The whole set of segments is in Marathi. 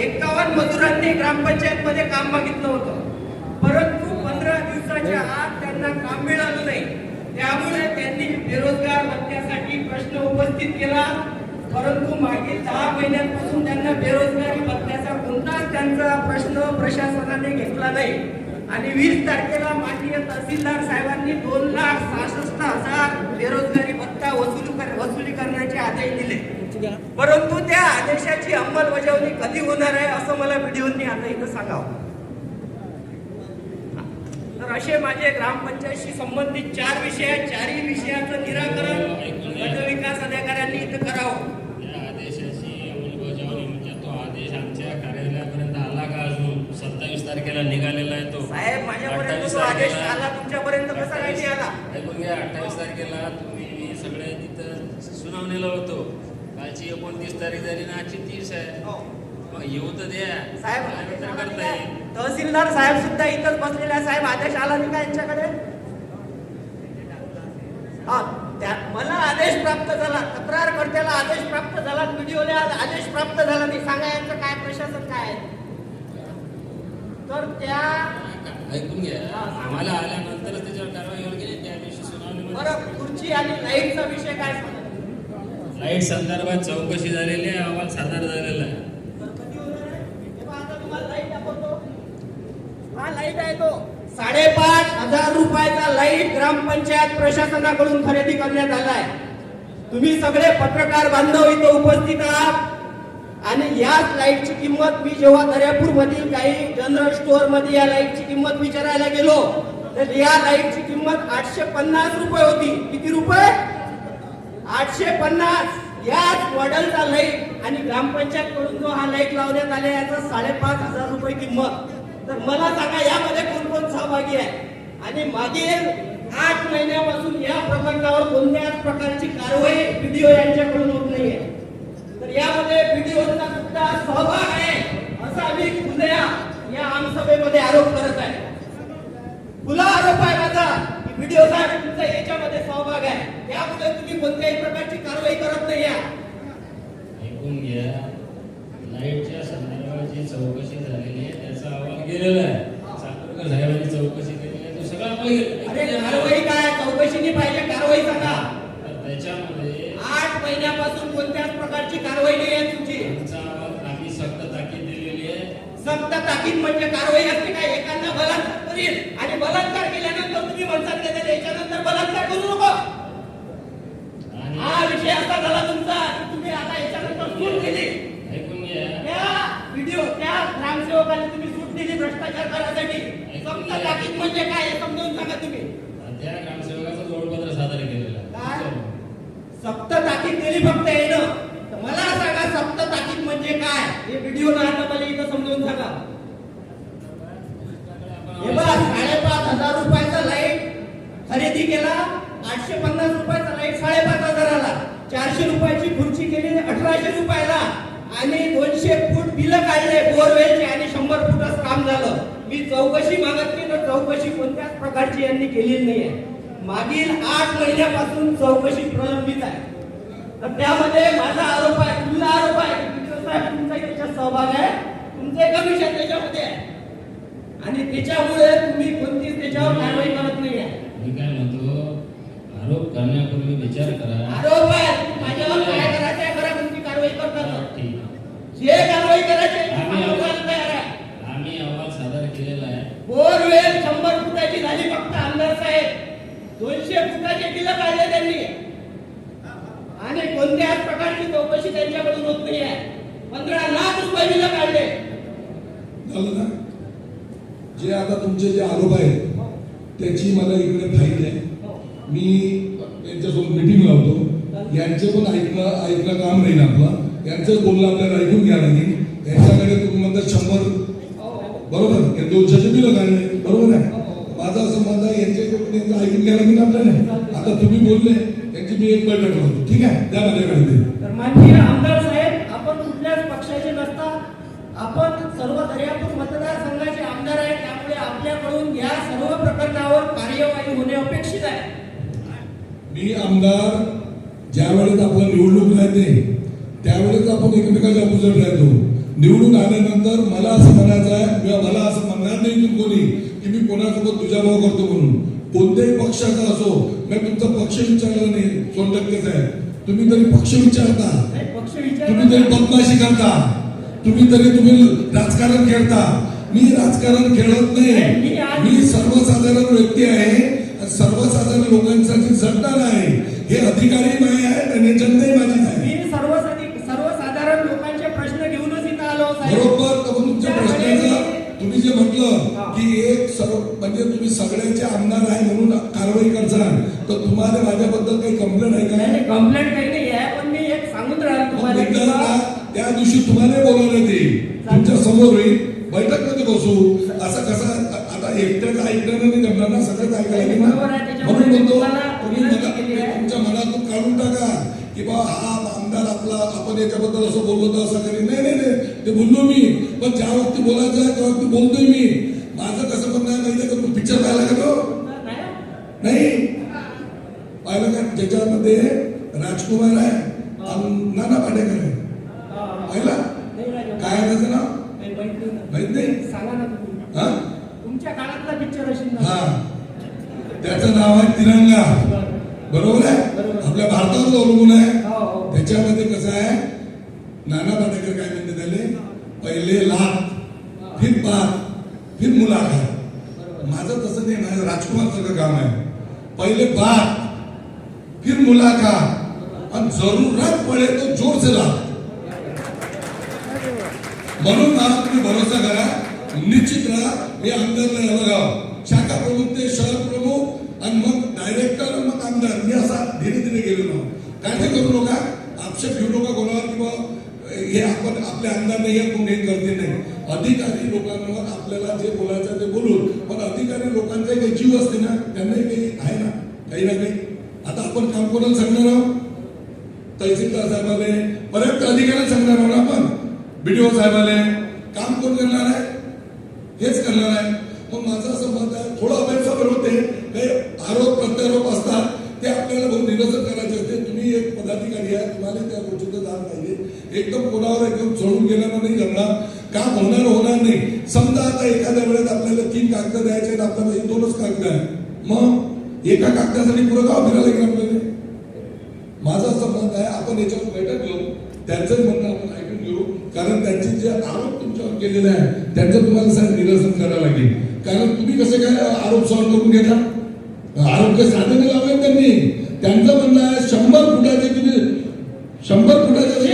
51 मजुरांनी ग्रामपंचायत मध्ये काम मागितलं होतं, परंतु 15 दिवसाच्या आत त्यांना काम मिळालं नाही. त्यामुळे त्यांनी बेरोजगार भत्त्यासाठी प्रश्न उपस्थित केला, परंतु मागील 10 महिन्यांपासून त्यांना बेरोजगारी भत्त्याचा कोणताच त्यांचा प्रश्न प्रशासनाने घेतला नाही. आणि 20 तारखेला माननीय तहसीलदार साहेबांनी 2,66,000 बेरोजगारी भत्ता वसुली करण्याचे आदेश दिले, परंतु त्या आदेशाची अंमलबजावणी कधी होणार आहे असं मला व्हिडिओनी आता इथं सांगावं. तर असे माझे ग्रामपंचायतशी संबंधित 4 विषय आहेत. 4ही विषयाचं निराकरण गटविकास अधिकाऱ्यांनी इथं करावं. या आदेशाची अंमलबजावणी म्हणजे तो आदेश आमच्या कार्यालयापर्यंत आला का? अजून 27 तारखेला निघालेला आहे तो. साहेब, माझ्यापर्यंत तो आदेश आला, तुमच्यापर्यंत कसा काय नाही आला? बघ, 28 तारखेला तुम्ही सगळे तिथं सुनावणीला होतो. कालची 29 तारीख झाली ना, आजची 30 आहे. मग येऊ तर द्या साहेब. करता येईल. तहसीलदार साहेब सुद्धा इथंच बसलेले आहे. साहेब, आदेश आला नाही का यांच्याकडे? मला आदेश प्राप्त झाला, तक्रारकर्त्याला आदेश प्राप्त झाला, व्हिडिओला आदेश प्राप्त झाला नाही. सांगा यांचं काय प्रशासन काय आहे? तर त्या ऐकून घ्या, आम्हाला आल्यानंतरच त्याच्यावर कारवाई केली. त्या दिवशी सुनावणी. बरं, खुर्ची आणि लाईटचा विषय काय? लाईट संदर्भात चौकशी झालेली आहे, अहवाल सादर झालेला आहे. हा लाईट आहे तो 5,500 रुपयाचा लाईट ग्रामपंचायत प्रशासनाकडून खरेदी करण्यात आलाय. तुम्ही सगळे पत्रकार बांधव इथं उपस्थित आहात आणि याच लाईटची किंमत मी जेव्हा दर्यापूर मधील काही जनरल स्टोअर मध्ये या लाईटची किंमत विचारायला गेलो तर या लाईटची किंमत 850 रुपये होती. किती रुपये? 850. याच मॉडेलचा लाईट आणि ग्रामपंचायत कडून जो हा लाईट लावण्यात आला याचा 5,500 रुपये किंमत. तर मला सांगा यामध्ये कोण कोण सहभागी आहे? आणि मागील 8 महिन्यापासून या प्रकरणावर कोणत्याच प्रकारची कारवाई व्हिडिओ यांच्याकडून होत नाहीये. तर यामध्ये व्हिडिओचा सुद्धा सहभाग आहे असा आम्ही खुल्या या आमसभेमध्ये आरोप करत आहे. खुला आरोप आहे माझा की व्हिडिओ साहेब तुमचा याच्यामध्ये सहभाग आहे, त्यामुळे तुम्ही कोणत्याही प्रकारची कारवाई करत नाही. ऐकून घ्या, लाईटच्या संदर्भात जी चौकशी झालेली आहे त्याचा अहवाल गेलेला आहे. चाकूरकर साहेबांनी चौकशी केलेली आहे, तो सगळा अहवाल. अरे कारवाई काय? चौकशीने पाहिजे, कारवाई सांगा. त्याच्यामध्ये 8 महिन्यापासून कोणत्याच प्रकारची कारवाई नाही आहे तुमची. तुमचा अहवाल आम्ही सक्त ताकीद दिलेली आहे. सक्त ताकीद म्हणजे कारवाई असते काय? एखादा बलात्कार करील आणि बलात्कार केल्यानंतर तुम्ही म्हणतात की त्याच्यानंतर बलात्कार करू नको. हा विषय असा झाला तुमचा की तुम्ही आता याच्यानंतर सूट दिली. ऐकून घ्या, त्या व्हिडिओ त्या ग्रामसेवकाने तुम्ही सूट दिली भ्रष्टाचार करण्यासाठी. सक्त ताकीद म्हणजे काय हे समजावून सांगा तुम्ही. त्या ग्रामसेवकाचं जोडपत्र सादर केलेलं काय? आहे. सक्त ताकीद दिली फक्त येणं. तर मला सांगा सक्त ताकीद म्हणजे काय? हे व्हिडिओ ना आता मला इथं समजावून सांगा. हे बघा, 5,500 रुपयाचा लाईट खरेदी केला, 850 रुपयाचा लाईट 5,500ला, 400 रुपयाची खुर्ची केली 1,800 रुपयाला आणि 200 फूट बिल काढले बोरवेलचे आणि 100 फुटच काम झालं. मी चौकशी मागत नाही, तर चौकशी कोणत्याच प्रकारची यांनी केलेली नाहीये. मागील 8 महिन्यापासून चौकशी प्रलंबित आहे. तर त्यामध्ये माझा आरोप आहे, खुला आरोप आहे की साहेब तुमचा त्याच्यात सहभाग आहे, तुमचे कमिशन त्याच्यामध्ये आहे आणि त्याच्यामुळे तुम्ही कोणतीच त्याच्यावर कारवाई करत नाही आहे. मी काय म्हणतो, आरोप करण्यापूर्वी विचार करा. आरोप आहे, माझ्यावर काय करायचं आहे करा, तुमची कारवाई करतात. ठीक, जे कारवाई करायची आम्ही तयार आहे. आम्ही अहवाल सादर केलेला आहे. बोरवेल 100 फुटाची झाली फक्त आमदार साहेब, 200 फुटाचे बिल काढले त्यांनी आणि कोणत्याच प्रकारची चौकशी त्यांच्याकडून होत नाही आहे. 15 लाख रुपये बिल काढले. झालं ना? जे आता तुमचे जे आरोप आहेत त्याची मला इकडे फाईल आहे. मी यांच्यासोबत मीटिंग लावतो. यांचे पण ऐकणं काम नाही ना आपलं. यांचं बोलणं आपल्याला ऐकून घ्या लागेल. यांच्याकडे तुम्ही म्हणता 100 बरोबर, या 200चे बिल काढले बरोबर आहे. माझा असं म्हणणं आहे यांचं ऐकून घ्या लागेल आपल्याला. आता तुम्ही बोलले त्यांची मी एक बैठक लावतो. ठीक आहे, द्या माझ्याकडे. तर माननीय आमदार साहेब, आपण कुठल्याच पक्षाचे नसता, आपण सर्व दर्यापूर मतदारसंघाचे आमदार आहे, त्यामुळे आपल्याकडून या सर्व प्रकरणावर कार्यवाही होणे अपेक्षित आहे. मी आमदार ज्या वेळेस आपण निवडणूक राहते त्यावेळेस आपण एकमेकाच्या अपोजिट राहतो. निवडून आल्यानंतर मला असं म्हणायचं आहे किंवा मला असं म्हणणार नाही इथून कोणी की मी कोणासोबत दुजाभाव करतो म्हणून. कोणत्याही पक्षाचा असो, मी तुमचा पक्ष विचारला नाही, 100% आहे. तुम्ही तरी पक्ष विचारता, नाही, पक्ष विचार तुम्ही तरी बदमाशी करता, तुम्ही राजकारण खेळता. मी राजकारण खेळत नाही. मी सर्वसाधारण व्यक्ती आहे, सर्वसाधारण लोकांसाठी झटणार आहे. हे अधिकारी नाही आहेत आणि जनताही माझीच आहे. मी सर्वसाधारण लोकांचे प्रश्न घेऊनच इथं आलो साहेब. बरोबर. तर मग तुमच्या प्रश्नाचं तुम्ही जे म्हटलं की एक सर्व म्हणजे तुम्ही सगळ्यांचे आमदार आहे म्हणून कारवाई करणार, तर तुम्हाला माझ्याबद्दल काही कंप्लेंट आहे का? कंप्लेंट काही नाही आहे, पण मी एक सांगून राहिलो तुम्हाला की बा, त्या दिवशी तुम्हाला बोलावलं ते तुमच्या समोर होईल, बैठक मध्ये बसू. असं कसं आता एकट्याच ऐकण्यानं नाही जमणार ना, सगळंच ऐकायला लागेल बरोबर ना. आहे, त्याच्यामुळे म्हणून म्हणतो तुम्हाला तुम्ही विनंती केली आहे. तुमच्या मनातून काढून टाका की बा हा आमदार आपला, आपण याच्याबद्दल असं बोललो तर असं करेल. नाही नाही नाही, ते बोललो मी, पण ज्या वक्ती बोलायचं आहे त्या वक्ती बोलतोय मी. माझं कसं म्हणणं आहे माहिती आहे का, तू पिक्चर पाहिला का तो? नाही पाहिलं का? ज्याच्यामध्ये राजकुमार आहे आणि नाना पाटेकर आहे. पाहिला काय आहे त्याचं नाव? माहित नाही. सांगा ना तुम्ही. हा तुमच्या काळातला पिक्चर असेल ना. हा त्याचं नाव आहे तिरंगा. बरोबर आहे. आपल्या भारतावर अवलंबून आहे. त्याच्यामध्ये कसं आहे, नाना पाटेकर काय म्हणते त्याले, पहिले लाख फिर बात फिर मुलाकात. माझं तसं नाही, माझं राजकुमार सगळं काम आहे. पहिले बात फिर मुलाकात आणि जरूरत पडे तो जोर से लाख. म्हणून ना तुम्ही भरोसा करा, निश्चित राहा. मी आमदारला यावं गाव शाखा प्रमुख ते शहर प्रमुख आणि मग डायरेक्टर मग आमदार, मी असा धीरे धीरे गेलो ना. काय ते करू नका, आक्षेप घेऊ नका कोणावर किंवा हे आपण आपले आमदार नाही आहे कोण हे करते नाही. अधिकारी लोकांवर आपल्याला जे बोलायचं ते बोलून, पण अधिकारी लोकांचा काही जीव असते ना, त्यांनाही काही आहे ना काही ना काही. आता आपण काम कोणाला सांगणार आहोत? तहसीलदार साहेबाले, बऱ्याच अधिकाऱ्यांना सांगणार आहोत आपण. बीडीओ साहेबाले काम कोण करणार आहे? हेच करणार आहे. मग माझं असं मत आहे, थोडं अभ्यासावर होते, काही आरोप प्रत्यारोप असतात, ते आपल्याला बहुत निरसन करायचे असते. तुम्ही एक पदाधिकारी आहे, तुम्हाला त्या गोष्टीचं जाण पाहिजे. एकदम कोणावर एकदम चढून गेल्यानं नाही जमणार. काम होणार नाही. समजा आता एखाद्या वेळेस आपल्याला 3 कागद द्यायचे आहेत, आपल्याला 2च कागद आहे, मग एका कागदासाठी पुरं गाव फिरायला गेलं आपल्याला. माझं असं मत आहे, आपण याच्यावर बैठक घेऊ, त्यांचं म्हणणं आपण ऐकून घेऊ, कारण त्यांचे जे आरोप तुमच्यावर केलेले आहे त्यांचं तुम्हाला साहेब निरसन करावं लागेल. कारण तुम्ही कसे काय आरोप सॉल्व्ह करून घेता? आरोग्य साधने लावले त्यांनी. त्यांचं म्हणणं आहे 100 फुटाचे तुम्ही 100 फुटाचे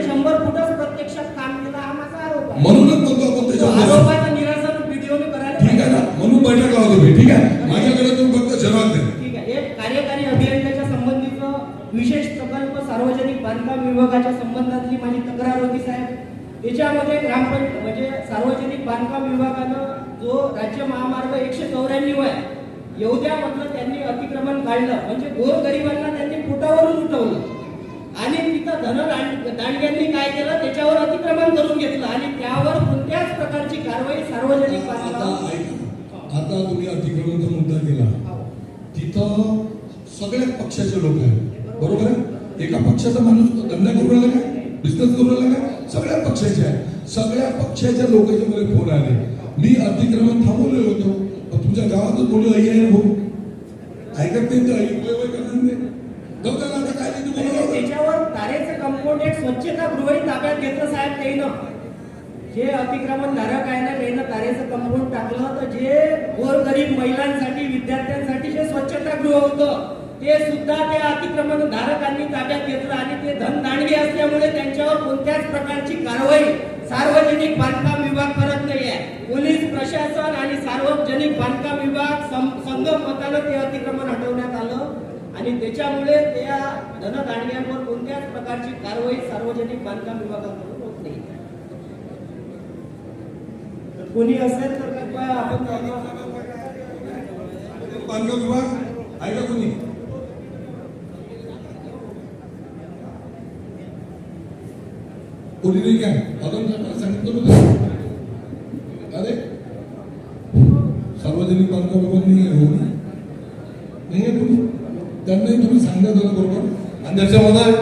100 फुटच प्रत्यक्षात काम केलं हा माझा आरोप आहे. म्हणूनच म्हणतो आपण त्याच्यावर आरोपाचं निरसन व्हिडिओने करायला ठीक आहे ना, म्हणून बैठक लावतो मी. ठीक आहे, माझ्याकडे तुम्ही फक्त जवाब द्या. ठीक आहे. एक कार्यकारी अभियंत्याच्या संबंधीचं विशेष प्रकल्प सार्वजनिक बांधकाम विभागाच्या संबंधातली माझी तक्रार होती साहेब. त्याच्यामध्ये ग्रामपंचायत म्हणजे सार्वजनिक बांधकाम विभागानं जो राज्य महामार्ग 194 आहे एवढ्या म्हटलं त्यांनी अतिक्रमण काढलं, म्हणजे गोरगरिबांना त्यांनी फुटावरून उठवलं आणि तिथं दांडग्यांनी काय केलं, त्याच्यावर अतिक्रमण करून घेतलं आणि त्यावर कोणत्याच प्रकारची कारवाई सार्वजनिक बांधकाम. आता तुम्ही अतिक्रमणचा मुद्दा केला, तिथं सगळ्या पक्षाचे लोक आहेत. बरोबर आहे. एका पक्षाचा माणूस धंदा करू राहिला काय, बिझनेस करू राहिला काय, सगळ्या पक्षाचे आहे. सगळ्या पक्षाच्या लोकांचे मला फोन आले. मी अतिक्रमण थांबवलेलं होतो, पण तुमच्या गावातच बोलू आई आहे भाऊ ऐकत नाही, तर करणार नाही. आता काय त्याच्यावर तारेचं कंपाऊंड एक स्वच्छतागृहही ताब्यात घेतलं साहेब त्यानं. जे अतिक्रमण धारक आहे ना त्यानं तारेचं कंपाऊंड टाकलं, तर जे गोरगरीब महिलांसाठी विद्यार्थ्यांसाठी जे स्वच्छतागृह होतं ते सुद्धा त्या अतिक्रमण धारकांनी ताब्यात घेतलं आणि ते धनदांडगे असल्यामुळे त्यांच्यावर कोणत्याच प्रकारची कारवाई सार्वजनिक बांधकाम विभाग करत नाही आहे. पोलीस प्रशासन आणि सार्वजनिक बांधकाम विभाग संगमतानं ते अतिक्रमण हटवण्यात आलं आणि त्याच्यामुळे त्या धनदांडग्यांवर कोणत्याच प्रकारची कारवाई सार्वजनिक बांधकाम विभागाकडून होत नाही. कोणी असेल तर कृपया आपण बांधकाम विभाग आहे का कोणी? कोणी नाही काय अजून सांगितलं होतं. अरे सार्वजनिक बांधकाम विभाग नाही आहे कोणी, त्यांनाही तुम्ही सांगण्यात आलं बरोबर. आणि त्याच्यामध्ये